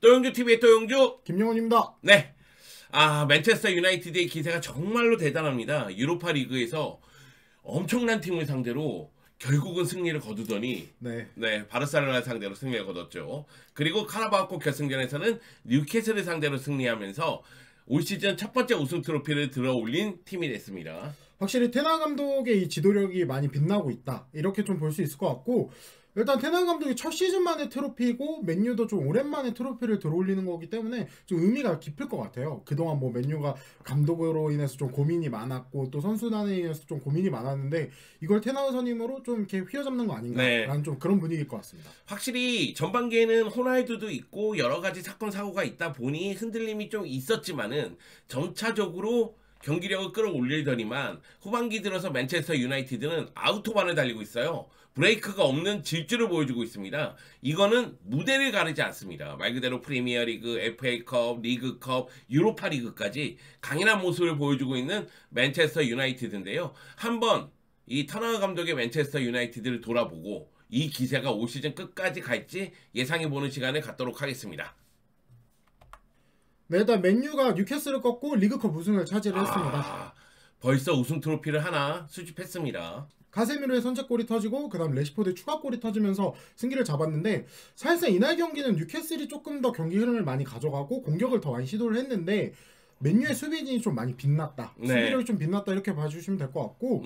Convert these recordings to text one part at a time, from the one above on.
또영주 TV의 또영주 김영훈입니다. 네. 맨체스터 유나이티드의 기세가 정말로 대단합니다. 유로파 리그에서 엄청난 팀을 상대로 결국은 승리를 거두더니 바르셀로나 상대로 승리를 거뒀죠. 그리고 카라바오컵 결승전에서는 뉴캐슬을 상대로 승리하면서 올 시즌 첫 번째 우승 트로피를 들어올린 팀이 됐습니다. 확실히 테나 감독의 이 지도력이 많이 빛나고 있다, 이렇게 좀 볼 수 있을 것 같고, 일단 테나 감독이 첫 시즌 만에 트로피고 맨유도 좀 오랜만에 트로피를 들어올리는 거기 때문에 좀 의미가 깊을 것 같아요. 그동안 뭐 맨유가 감독으로 인해서 좀 고민이 많았고 또 선수단에 인해서 좀 고민이 많았는데 이걸 테나 선임으로 좀 이렇게 휘어잡는 거 아닌가라는 좀 그런 분위기일 것 같습니다. 확실히 전반기에는 호날두도 있고 여러 가지 사건 사고가 있다 보니 흔들림이 좀 있었지만은 점차적으로 경기력을 끌어올리더니만 후반기 들어서 맨체스터 유나이티드는 아우토반을 달리고 있어요. 브레이크가 없는 질주를 보여주고 있습니다. 이거는 무대를 가리지 않습니다. 말 그대로 프리미어리그, FA컵, 리그컵, 유로파리그까지 강인한 모습을 보여주고 있는 맨체스터 유나이티드인데요. 한번 이 터너 감독의 맨체스터 유나이티드를 돌아보고 이 기세가 올 시즌 끝까지 갈지 예상해보는 시간을 갖도록 하겠습니다. 네, 일단 맨유가 뉴캐슬을 꺾고 리그컵 우승을 차지를 했습니다. 벌써 우승 트로피를 하나 수집했습니다. 카세미로의 선제골이 터지고 그 다음 레시포드의 추가골이 터지면서 승기를 잡았는데, 사실상 이날 경기는 뉴캐슬이 조금 더 경기 흐름을 많이 가져가고 공격을 더 많이 시도를 했는데 맨유의 수비진이 좀 많이 빛났다, 수비력이 좀 빛났다, 이렇게 봐주시면 될 것 같고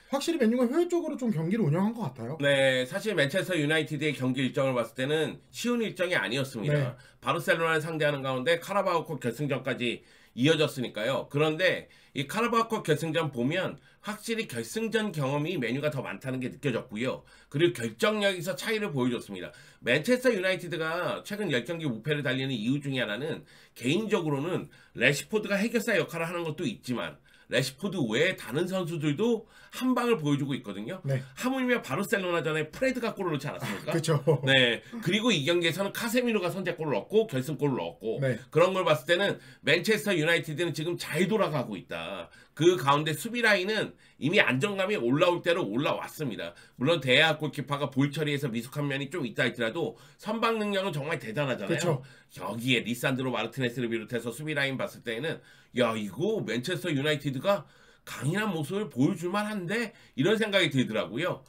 확실히 맨유가 효율적으로 좀 경기를 운영한 것 같아요. 네, 사실 맨체스터 유나이티드의 경기 일정을 봤을 때는 쉬운 일정이 아니었습니다. 바르셀로나를 상대하는 가운데 카라바오컵 결승전까지 이어졌으니까요. 그런데 이 카라바오컵 결승전 보면 확실히 결승전 경험이 메뉴가 더 많다는 게 느껴졌고요. 그리고 결정력에서 차이를 보여줬습니다. 맨체스터 유나이티드가 최근 10경기 무패를 달리는 이유 중에 하나는 개인적으로는 레시포드가 해결사 역할을 하는 것도 있지만 레시포드 외에 다른 선수들도 한 방을 보여주고 있거든요. 하물며 바르셀로나전에 프레드가 골을 넣지 않았습니까? 그렇죠. 네. 그리고 이 경기에서는 카세미노가 선제골을 넣었고 결승골을 넣었고 그런 걸 봤을 때는 맨체스터 유나이티드는 지금 잘 돌아가고 있다. 그 가운데 수비 라인은 이미 안정감이 올라올 대로 올라왔습니다. 물론 대야 골키퍼가 볼 처리에서 미숙한 면이 좀 있다 할지라도 선방 능력은 정말 대단하잖아요. 그쵸. 여기에 리산드로 마르티네스를 비롯해서 수비 라인 봤을 때는 야, 이거 맨체스터 유나이티드가 강인한 모습을 보여줄 만한데 이런 생각이 들더라고요.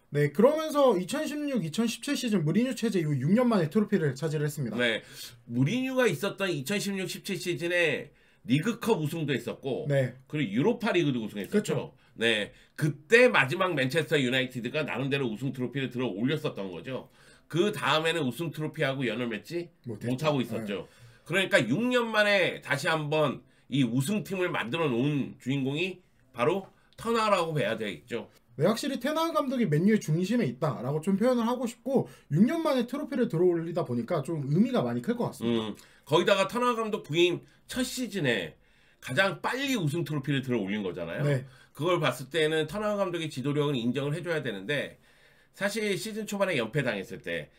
네, 그러면서 2016-2017 시즌 무리뉴 체제 이후 6년 만에 트로피를 차지를 했습니다. 네, 무리뉴가 있었던 2016-17 시즌에 리그컵 우승도 했었고 그리고 유로파 리그도 우승했었죠. 그렇죠. 네, 그때 마지막 맨체스터 유나이티드가 나름대로 우승 트로피를 들어 올렸었던 거죠. 그 다음에는 우승 트로피하고 연을 맺지 못하고 있었죠. 그러니까 6년 만에 다시 한번 이 우승팀을 만들어 놓은 주인공이 바로 터너라고 봐야 되겠죠. 네, 확실히 테나 감독이 맨유의 중심에 있다라고 좀 표현을 하고 싶고 6년 만에 트로피를 들어올리다 보니까 좀 의미가 많이 클 것 같습니다. 거기다가 터너 감독 부임 첫 시즌에 가장 빨리 우승 트로피를 들어올린 거잖아요. 그걸 봤을 때는 터너 감독의 지도력은 인정을 해줘야 되는데 사실 시즌 초반에 연패당했을 때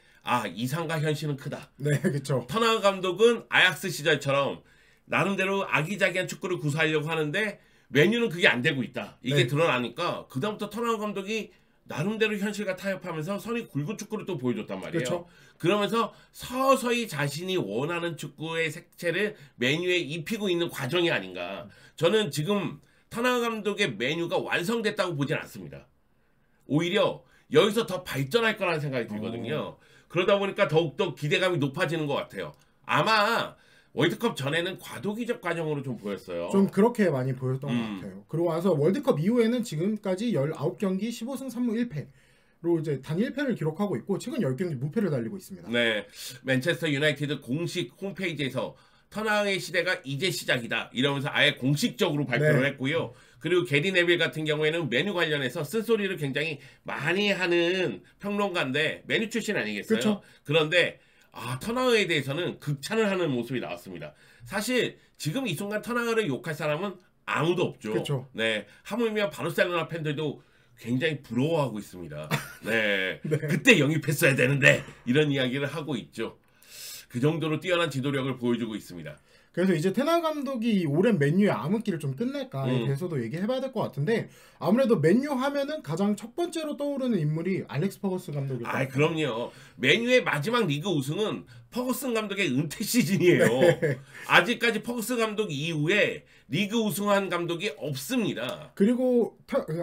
이상과 현실은 크다. 그렇죠. 터너 감독은 아약스 시절처럼 나름대로 아기자기한 축구를 구사하려고 하는데 메뉴는 그게 안 되고 있다. 이게 드러나니까 그다음부터 터너 감독이 나름대로 현실과 타협하면서 선이 굵은 축구를 또 보여줬단 말이에요. 그러면서 서서히 자신이 원하는 축구의 색채를 메뉴에 입히고 있는 과정이 아닌가. 저는 지금 터너 감독의 메뉴가 완성됐다고 보진 않습니다. 오히려 여기서 더 발전할 거라는 생각이 들거든요. 그러다 보니까 더욱더 기대감이 높아지는 것 같아요. 아마 월드컵 전에는 과도기적 과정으로 좀 보였어요. 좀 그렇게 많이 보였던 것 같아요. 그리고 와서 월드컵 이후에는 지금까지 19경기 15승 3무 1패로 이제 단 1패를 기록하고 있고 최근 10경기 무패를 달리고 있습니다. 네, 맨체스터 유나이티드 공식 홈페이지에서 터너의 시대가 이제 시작이다 이러면서 아예 공식적으로 발표를 했고요. 그리고 게리 네빌 같은 경우에는 메뉴 관련해서 쓴소리를 굉장히 많이 하는 평론가인데 메뉴 출신 아니겠어요? 그런데 터너에 대해서는 극찬을 하는 모습이 나왔습니다. 사실 지금 이 순간 터너를 욕할 사람은 아무도 없죠. 네, 하물며 바르셀로나 팬들도 굉장히 부러워하고 있습니다. 그때 영입했어야 되는데 이런 이야기를 하고 있죠. 그 정도로 뛰어난 지도력을 보여주고 있습니다. 그래서 이제 테나 감독이 이 오랜 맨유의 암흑기를 좀 끝낼까에 대해서도 얘기해봐야 될 것 같은데 아무래도 맨유 하면은 가장 첫 번째로 떠오르는 인물이 알렉스 퍼거슨 감독일 것 아, 같아요. 그럼요. 맨유의 마지막 리그 우승은 퍼거슨 감독의 은퇴 시즌이에요. 네. 아직까지 퍼거슨 감독 이후에 리그 우승한 감독이 없습니다. 그리고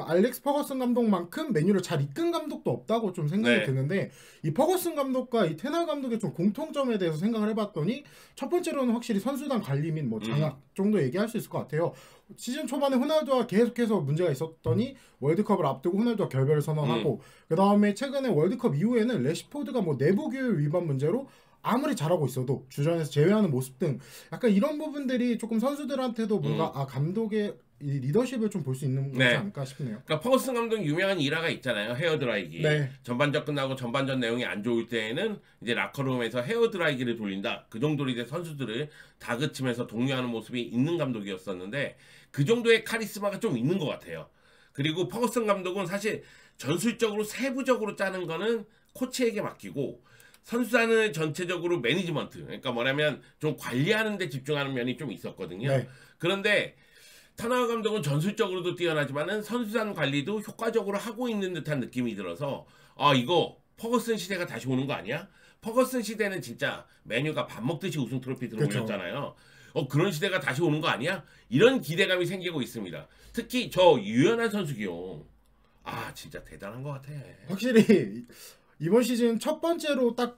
알렉스 퍼거슨 감독만큼 맨유를 잘 이끈 감독도 없다고 좀 생각이 네. 드는데 이 퍼거슨 감독과 이 테나 감독의 좀 공통점에 대해서 생각을 해봤더니 첫 번째로는 확실히 선수단 관리 및 뭐 장악 정도 얘기할 수 있을 것 같아요. 시즌 초반에 호날두와 계속해서 문제가 있었더니 월드컵을 앞두고 호날두와 결별을 선언하고 그 다음에 최근에 월드컵 이후에는 레시포드가 뭐 내부 교육 위반 문제로 아무리 잘하고 있어도 주전에서 제외하는 모습 등 약간 이런 부분들이 조금 선수들한테도 뭔가 감독의 이 리더십을 좀 볼 수 있는 거지 네. 않을까 싶네요. 그러니까 퍼거슨 감독 유명한 일화가 있잖아요. 헤어드라이기. 네. 전반전 끝나고 전반전 내용이 안 좋을 때에는 이제 라커룸에서 헤어드라이기를 돌린다. 그 정도로 이제 선수들을 다그치면서 독려하는 모습이 있는 감독이었었는데 그 정도의 카리스마가 좀 있는 것 같아요. 그리고 퍼거슨 감독은 사실 전술적으로 세부적으로 짜는 거는 코치에게 맡기고 선수단을 전체적으로 매니지먼트, 그러니까 뭐냐면 좀 관리하는 데 집중하는 면이 좀 있었거든요. 네. 그런데 테나 감독은 전술적으로도 뛰어나지만은 선수단 관리도 효과적으로 하고 있는 듯한 느낌이 들어서 아, 이거 퍼거슨 시대가 다시 오는 거 아니야? 퍼거슨 시대는 진짜 메뉴가 밥 먹듯이 우승 트로피 들어올렸잖아요. 그런 시대가 다시 오는 거 아니야? 이런 기대감이 생기고 있습니다. 특히 저 유연한 선수기요. 아, 진짜 대단한 것 같아. 확실히 이번 시즌 첫 번째로 딱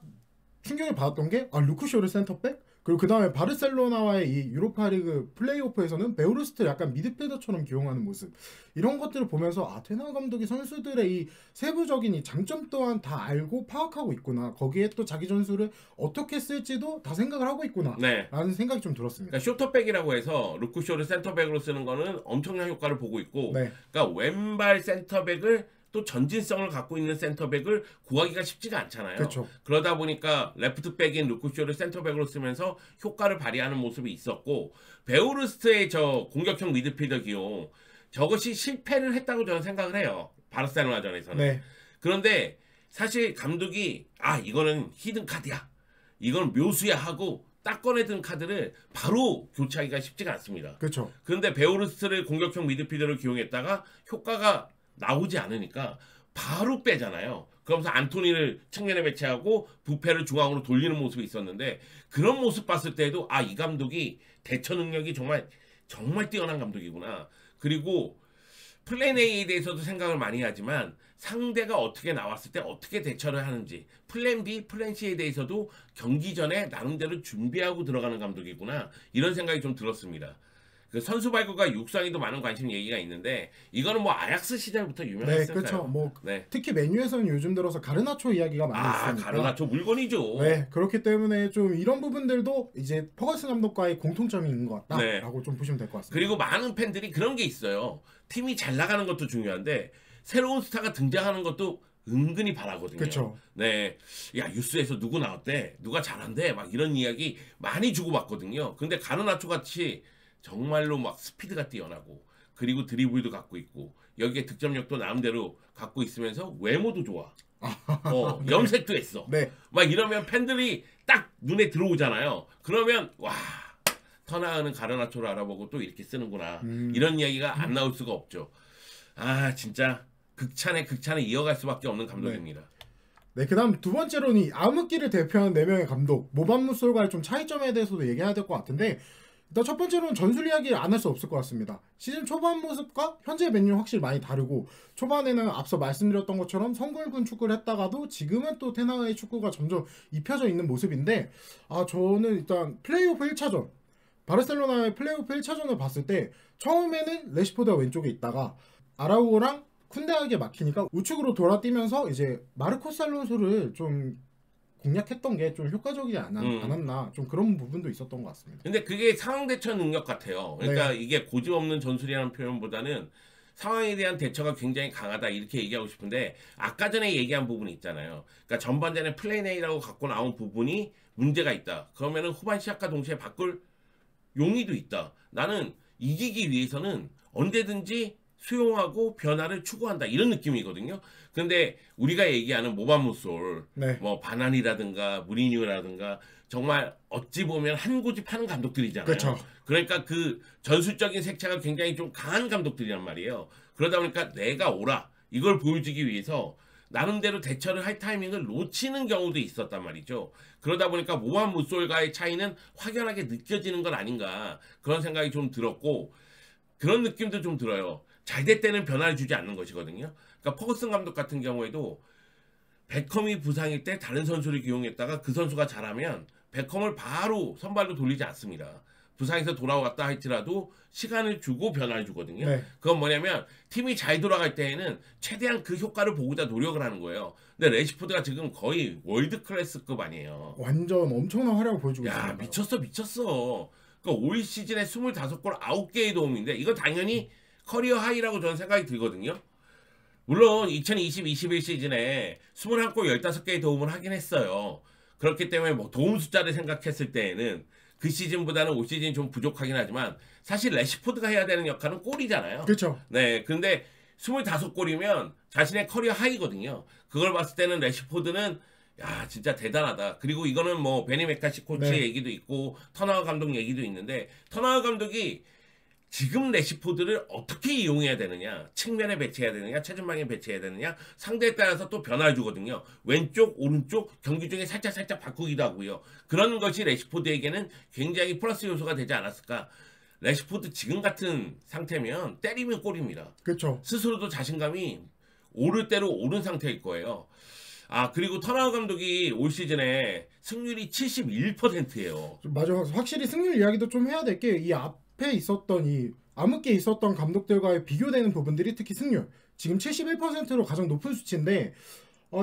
충격을 받았던 게 루크쇼를 센터백? 그리고 그 다음에 바르셀로나와의 이 유로파리그 플레이오프에서는 베우르스트를 약간 미드필더처럼 기용하는 모습 이런 것들을 보면서 테나 감독이 선수들의 이 세부적인 이 장점 또한 다 알고 파악하고 있구나. 거기에 또 자기 전술을 어떻게 쓸지도 다 생각을 하고 있구나. 네. 라는 생각이 좀 들었습니다. 그러니까 쇼터백이라고 해서 루크쇼를 센터백으로 쓰는 거는 엄청난 효과를 보고 있고 네. 그러니까 왼발 센터백을 또 전진성을 갖고 있는 센터백을 구하기가 쉽지가 않잖아요. 그렇죠. 그러다 보니까 레프트백인 루크쇼를 센터백으로 쓰면서 효과를 발휘하는 모습이 있었고 베오르스트의 저 공격형 미드필더 기용 저것이 실패를 했다고 저는 생각을 해요. 바르셀로나전에서는. 네. 그런데 사실 감독이 이거는 히든 카드야. 이건 묘수야 하고 딱 꺼내든 카드를 바로 교체하기가 쉽지가 않습니다. 그렇죠. 그런데 베오르스트를 공격형 미드필더로 기용했다가 효과가 나오지 않으니까 바로 빼잖아요. 그러면서 안토니를 측면에 배치하고 부페를 중앙으로 돌리는 모습이 있었는데 그런 모습 봤을 때도 이 감독이 대처 능력이 정말 뛰어난 감독이구나. 그리고 플랜 A에 대해서도 생각을 많이 하지만 상대가 어떻게 나왔을 때 어떻게 대처를 하는지 플랜 B, 플랜 C에 대해서도 경기 전에 나름대로 준비하고 들어가는 감독이구나. 이런 생각이 좀 들었습니다. 그 선수 발굴과 육상에도 많은 관심 얘기가 있는데 이거는 뭐 아약스 시절부터 유명했을까요? 네, 그렇죠. 뭐 네. 특히 맨유에서는 요즘 들어서 가르나초 이야기가 많이 있으니까. 가르나초 물건이죠. 네, 그렇기 때문에 좀 이런 부분들도 이제 퍼거슨 감독과의 공통점이 있는 것 같다라고 좀 보시면 될 것 같습니다. 그리고 많은 팬들이 그런 게 있어요. 팀이 잘 나가는 것도 중요한데 새로운 스타가 등장하는 것도 은근히 바라거든요. 그렇죠. 네, 야 뉴스에서 누구 나왔대, 누가 잘한대, 막 이런 이야기 많이 주고받거든요. 근데 가르나초 같이 정말로 막 스피드가 뛰어나고 그리고 드리블도 갖고 있고 여기에 득점력도 나름대로 갖고 있으면서 외모도 좋아. 네. 염색도 했어. 네. 막 이러면 팬들이 딱 눈에 들어오잖아요. 그러면 와, 터나은은 가르나초를 알아보고 또 이렇게 쓰는구나. 이런 이야기가 안 나올 수가 없죠. 진짜 극찬에 이어갈 수밖에 없는 감독입니다. 네, 그다음 두 번째로는 이 암흑기를 대표하는 4명의 감독 모반무솔과의 좀 차이점에 대해서도 얘기해야 될 것 같은데 일단 첫 번째로는 전술 이야기를 안 할 수 없을 것 같습니다. 시즌 초반 모습과 현재 맨유는 확실히 많이 다르고 초반에는 앞서 말씀드렸던 것처럼 성골군 축구를 했다가도 지금은 또 테나의 축구가 점점 입혀져 있는 모습인데 저는 일단 플레이오프 1차전 바르셀로나의 플레이오프 1차전을 봤을 때 처음에는 레시포드가 왼쪽에 있다가 아라우고랑 쿤데에게 막히니까 우측으로 돌아뛰면서 이제 마르코스 알론소를 좀 공략했던 게 좀 효과적이지 않았나 좀 그런 부분도 있었던 것 같습니다. 근데 그게 상황 대처 능력 같아요. 그러니까 네. 이게 고집 없는 전술이라는 표현보다는 상황에 대한 대처가 굉장히 강하다 이렇게 얘기하고 싶은데 아까 전에 얘기한 부분이 있잖아요. 그러니까 전반전에 플랜 A라고 갖고 나온 부분이 문제가 있다. 그러면은 후반 시작과 동시에 바꿀 용의도 있다. 나는 이기기 위해서는 언제든지 수용하고 변화를 추구한다 이런 느낌이거든요. 근데 우리가 얘기하는 모반무솔, 네. 뭐 바나니라든가 무리뉴라든가 정말 어찌 보면 한 고집 하는 감독들이잖아요. 그렇죠. 그러니까 그 전술적인 색채가 굉장히 좀 강한 감독들이란 말이에요. 그러다 보니까 내가 오라 이걸 보여주기 위해서 나름대로 대처를 할 타이밍을 놓치는 경우도 있었단 말이죠. 그러다 보니까 모반 무솔과의 차이는 확연하게 느껴지는 건 아닌가 그런 생각이 좀 들었고 그런 느낌도 좀 들어요. 잘 될 때는 변화를 주지 않는 것이거든요. 그러니까 퍼거슨 감독 같은 경우에도 베컴이 부상일 때 다른 선수를 기용했다가 그 선수가 잘하면 베컴을 바로 선발로 돌리지 않습니다. 부상에서 돌아왔다 할지라도 시간을 주고 변화를 주거든요. 네. 그건 뭐냐면 팀이 잘 돌아갈 때에는 최대한 그 효과를 보고자 노력을 하는 거예요. 근데 레시포드가 지금 거의 월드 클래스급 아니에요. 완전 엄청난 활약을 보여주고 야 있습니다. 미쳤어. 그러니까 올 시즌에 25골 9개의 도움인데 이거 당연히 커리어 하이라고 저는 생각이 들거든요. 물론 2020-21 시즌에 21골 15개의 도움을 하긴 했어요. 그렇기 때문에 뭐 도움 숫자를 생각했을 때에는 그 시즌보다는 올 시즌이 좀 부족하긴 하지만 사실 레시포드가 해야 되는 역할은 골이잖아요. 그렇죠. 네, 근데 25골이면 자신의 커리어 하이거든요. 그걸 봤을 때는 레시포드는 야 진짜 대단하다. 그리고 이거는 뭐 베니 메카시 코치 네. 얘기도 있고 터나워 감독 얘기도 있는데 터나워 감독이 지금 레시포드를 어떻게 이용해야 되느냐, 측면에 배치해야 되느냐, 최전방에 배치해야 되느냐, 상대에 따라서 또 변화를 주거든요. 왼쪽, 오른쪽 경기 중에 살짝 바꾸기도 하고요. 그런 것이 레시포드에게는 굉장히 플러스 요소가 되지 않았을까. 레시포드 지금 같은 상태면 때리면 골입니다. 그렇죠. 스스로도 자신감이 오를 대로 오른 상태일 거예요. 아 그리고 터나워 감독이 올 시즌에 승률이 71%예요. 맞아. 확실히 승률 이야기도 좀 해야 될 게 이 앞에 있었던 이 암흑기에 있었던 감독들과의 비교되는 부분들이 특히 승률 지금 71%로 가장 높은 수치인데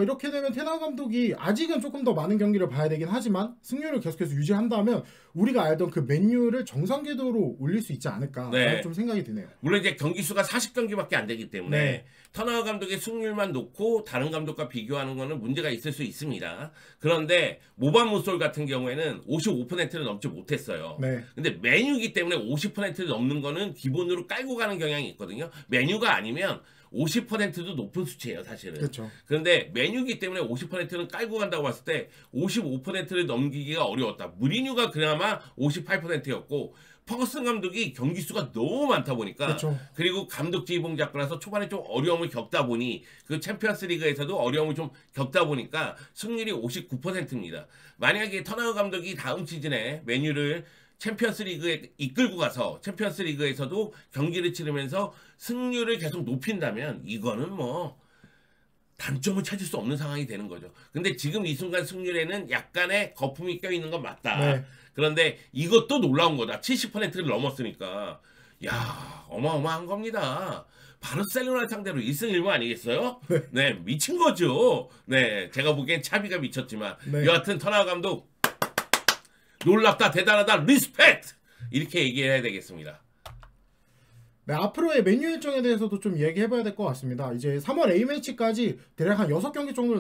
이렇게 되면 테나 감독이 아직은 조금 더 많은 경기를 봐야 되긴 하지만 승률을 계속해서 유지한다면 우리가 알던 그 맨유를 정상 궤도로 올릴 수 있지 않을까 네. 좀 생각이 드네요. 물론 이제 경기 수가 40경기밖에 안 되기 때문에 네. 터나워 감독의 승률만 놓고 다른 감독과 비교하는 거는 문제가 있을 수 있습니다. 그런데 모반 무솔 같은 경우에는 55%를 넘지 못했어요. 네. 근데 메뉴기 때문에 50%를 넘는 거는 기본으로 깔고 가는 경향이 있거든요. 메뉴가 아니면 50%도 높은 수치예요, 사실은. 그렇죠. 그런데 메뉴기 때문에 50%는 깔고 간다고 봤을 때 55%를 넘기기가 어려웠다. 무리뉴가 그나마 58%였고 퍼거슨 감독이 경기 수가 너무 많다 보니까 그렇죠. 그리고 감독 지휘봉 잡고나서 초반에 좀 어려움을 겪다 보니 그 챔피언스 리그에서도 어려움을 좀 겪다 보니까 승률이 59%입니다. 만약에 터나워 감독이 다음 시즌에 메뉴를 챔피언스 리그에 이끌고 가서 챔피언스 리그에서도 경기를 치르면서 승률을 계속 높인다면 이거는 뭐 단점을 찾을 수 없는 상황이 되는 거죠. 근데 지금 이 순간 승률에는 약간의 거품이 껴있는 건 맞다. 네. 그런데 이것도 놀라운 거다. 70%를 넘었으니까 야 어마어마한 겁니다. 바르셀로나 상대로 1승 1무 아니겠어요? 네 미친 거죠. 네 제가 보기엔 차비가 미쳤지만 네. 여하튼 터나워 감독 놀랍다 대단하다 리스펙트 이렇게 얘기해야 되겠습니다. 네, 앞으로의 메뉴 일정에 대해서도 좀 얘기해봐야 될 것 같습니다. 이제 3월 A매치까지 대략 한 6경기 정도를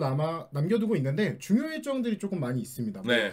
남겨두고 있는데 중요 일정들이 조금 많이 있습니다. 네.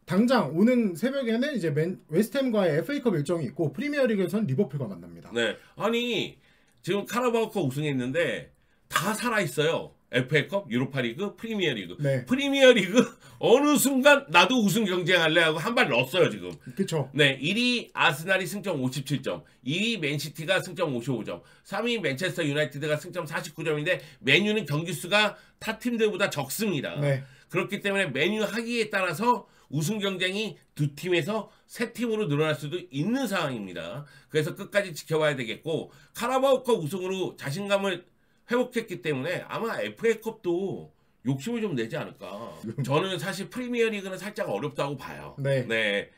당장 오는 새벽에는 이제 웨스트햄과의 FA컵 일정이 있고 프리미어리그에서는 리버풀과 만납니다. 네. 아니 지금 카라바오컵 우승했는데 다 살아있어요. FA컵, 유로파리그, 프리미어리그. 네. 프리미어리그 어느 순간 나도 우승 경쟁할래 하고 한 발 넣었어요 지금. 그렇죠. 네, 1위 아스날이 승점 57점, 2위 맨시티가 승점 55점, 3위 맨체스터 유나이티드가 승점 49점인데 맨유는 경기 수가 타 팀들보다 적습니다. 네. 그렇기 때문에 맨유 하기에 따라서 우승 경쟁이 두 팀에서 세 팀으로 늘어날 수도 있는 상황입니다. 그래서 끝까지 지켜봐야 되겠고 카라바오컵 우승으로 자신감을 회복했기 때문에 아마 FA컵도 욕심을 좀 내지 않을까. 저는 사실 프리미어리그는 살짝 어렵다고 봐요. 네.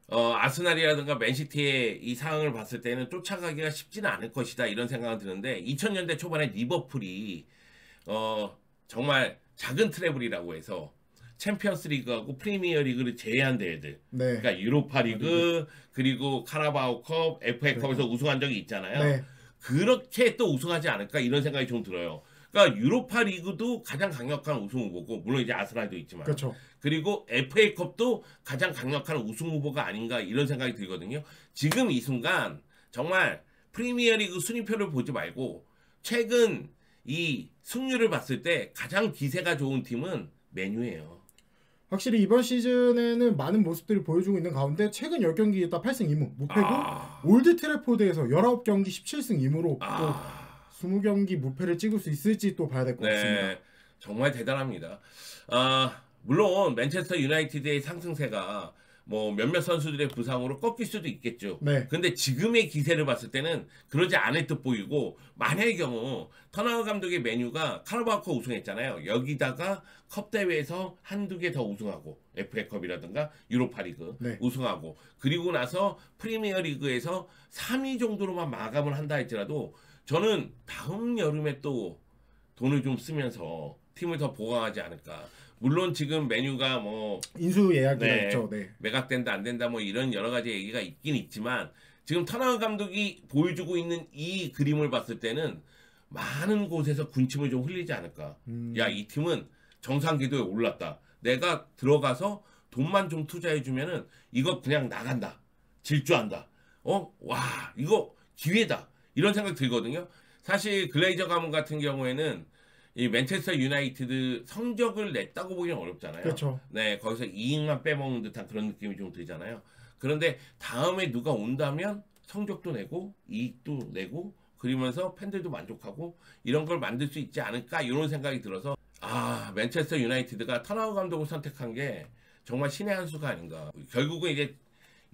아스날이라든가 맨시티의 이 상황을 봤을 때는 쫓아가기가 쉽지는 않을 것이다 이런 생각은 드는데 2000년대 초반에 리버풀이 정말 작은 트래블이라고 해서 챔피언스 리그하고 프리미어 리그를 제외한 대회들 네. 그러니까 유로파 리그 그리고 카라바오컵 FA컵에서 우승한 적이 있잖아요. 네. 그렇게 또 우승하지 않을까 이런 생각이 좀 들어요. 그러니까 유로파 리그도 가장 강력한 우승 후보고 물론 이제 아스날도 있지만 그렇죠. 그리고 FA컵도 가장 강력한 우승 후보가 아닌가 이런 생각이 들거든요. 지금 이 순간 정말 프리미어리그 순위표를 보지 말고 최근 이 승률을 봤을 때 가장 기세가 좋은 팀은 맨유예요. 확실히 이번 시즌에는 많은 모습들을 보여주고 있는 가운데 최근 10경기 딱 8승 2무 무패고 올드 트래포드에서 19경기 17승 2무로 또 20경기 무패를 찍을 수 있을지 또 봐야 될 것 같습니다. 정말 대단합니다. 물론 맨체스터 유나이티드의 상승세가 뭐 몇몇 선수들의 부상으로 꺾일 수도 있겠죠. 네. 근데 지금의 기세를 봤을 때는 그러지 않을 듯 보이고 만약의 경우 터너 감독의 메뉴가 카라바오컵 우승했잖아요. 여기다가 컵 대회에서 한두 개 더 우승하고 FA컵이라든가 유로파리그 네. 우승하고 그리고 나서 프리미어리그에서 3위 정도로만 마감을 한다 할지라도 저는 다음 여름에 또 돈을 좀 쓰면서 팀을 더 보강하지 않을까. 물론 지금 메뉴가 뭐 인수 예약이가 있죠. 네. 매각된다 안 된다 뭐 이런 여러 가지 얘기가 있긴 있지만 지금 터너 감독이 보여주고 있는 이 그림을 봤을 때는 많은 곳에서 군침을 좀 흘리지 않을까. 야, 이 팀은 정상 궤도에 올랐다. 내가 들어가서 돈만 좀 투자해주면은 이거 그냥 나간다. 질주한다. 와, 이거 기회다. 이런 생각 들거든요. 사실 글레이저 가문 같은 경우에는 이 맨체스터 유나이티드 성적을 냈다고 보기는 어렵잖아요. 그렇죠. 네, 거기서 이익만 빼먹는 듯한 그런 느낌이 좀 들잖아요. 그런데 다음에 누가 온다면 성적도 내고 이익도 내고 그러면서 팬들도 만족하고 이런 걸 만들 수 있지 않을까 이런 생각이 들어서 맨체스터 유나이티드가 터너 감독을 선택한 게 정말 신의 한 수가 아닌가. 결국은 이제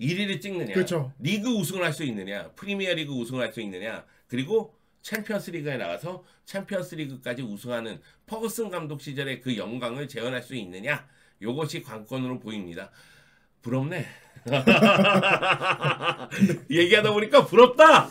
1위를 찍느냐, 그렇죠. 리그 우승을 할 수 있느냐, 프리미어리그 우승을 할 수 있느냐, 그리고 챔피언스 리그에 나가서 챔피언스 리그까지 우승하는 퍼거슨 감독 시절의 그 영광을 재현할 수 있느냐, 이것이 관건으로 보입니다. 부럽네. 얘기하다 보니까 부럽다.